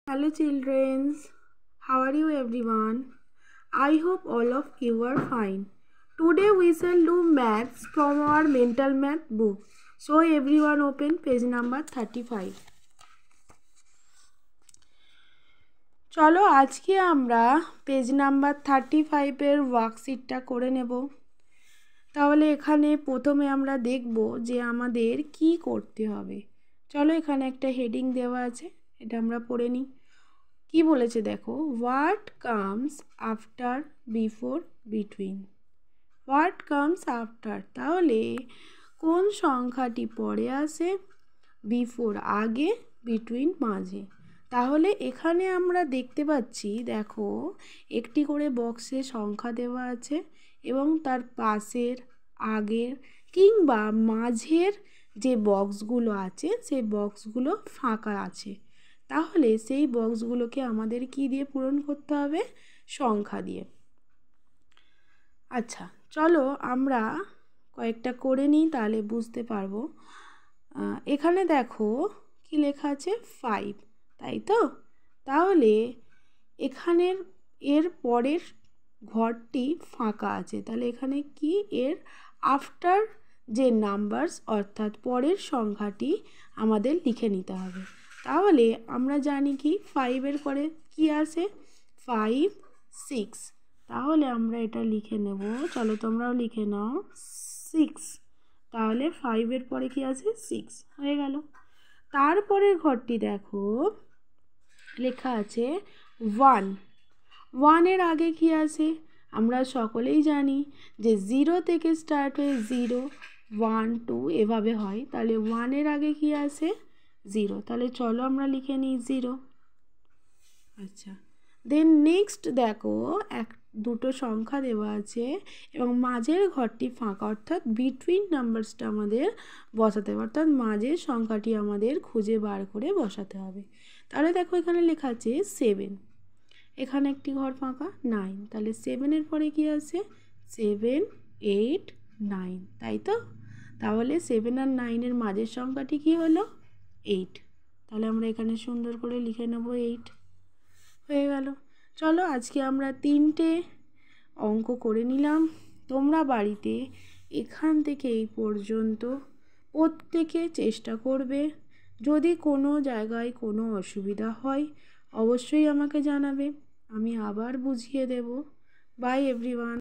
Hello children, how are you everyone? I hope all of you are fine. Today we shall do maths from our mental math book. So everyone open page number 35. চলো আজকে আমরা page number 35 এর ওয়ার্কশিটটা করে নেব। তাহলে এখানে প্রথমে আমরা দেখব যে আমাদের কি করতে হবে। চলো এখানে একটা হেডিং দেওয়া আছে, এটা আমরা পড়ে নিই। কি বলেছে দেখো, what comes after, before, between. What comes after, তাহলে কোন সংখ্যাটি পরে আসে, বিফোর আগে, বিটুইন মাঝে। তাহলে এখানে আমরা দেখতে পাচ্ছি, দেখো একটি করে বক্সে সংখ্যা দেওয়া আছে এবং তার পাশের, আগের কিংবা মাঝের যে বক্সগুলো আছে সেই বক্সগুলো ফাঁকা আছে। তাহলে সেই বক্সগুলোকে আমাদের কি দিয়ে পূরণ করতে হবে, সংখ্যা দিয়ে। আচ্ছা চলো আমরা কয়েকটা করে নিই, তাহলে বুঝতে পারবো। এখানে দেখো কি লেখা আছে, 5, তাই তো? তাহলে এখানের এর পরের ঘরটি ফাঁকা আছে, তাহলে এখানে কি, এর আফটার যে নাম্বারস অর্থাৎ পরের সংখ্যাটি আমাদের লিখে নিতে হবে। তাহলে আমরা জানি কি 5 পরে কি আসে, 5, 6। তাহলে আমরা এটা লিখে নেব, চলো তোমরাও লিখে নাও 6। তাহলে 5 পরে কি আছে, 6 হয়ে গেল। তারপরের ঘরটি দেখো লেখা আছে 1। 1 আগে কি আছে, আমরা সকলেই জানি যে 0 থেকে স্টার্ট হয়ে 0, 1, 2 এভাবে হয়। তাহলে 1 আগে কি আছে, 0। তাহলে চলো আমরা লিখে নিই 0। আচ্ছা, দেন নেক্সট দেখো দুটো সংখ্যা দেওয়া আছে এবং মাঝের ঘরটি ফাঁকা, অর্থাৎ বিটুইন নাম্বারসটা আমাদের বসাতে হবে, অর্থাৎ মাঝের সংখ্যাটি আমাদের খুঁজে বার করে বসাতে হবে। তাহলে দেখো এখানে লেখা আছে 7, এখানে একটি ঘর ফাঁকা 9। তাহলে 7 পরে কি আছে, 7, 8, 9, তাই তো? তাহলে 7 আর 9 মাঝের সংখ্যাটি কি হলো, 8। তাহলে আমরা এখানে সুন্দর করে লিখে নেব 8, হয়ে গেল। চলো আজকে আমরা 3টে অঙ্ক করে নিলাম। তোমরা বাড়িতে এখান থেকে এই পর্যন্ত প্রত্যেকে চেষ্টা করবে। যদি কোনো জায়গায় কোনো অসুবিধা হয় অবশ্যই আমাকে জানাবে, আমি আবার বুঝিয়ে দেব। By everyone.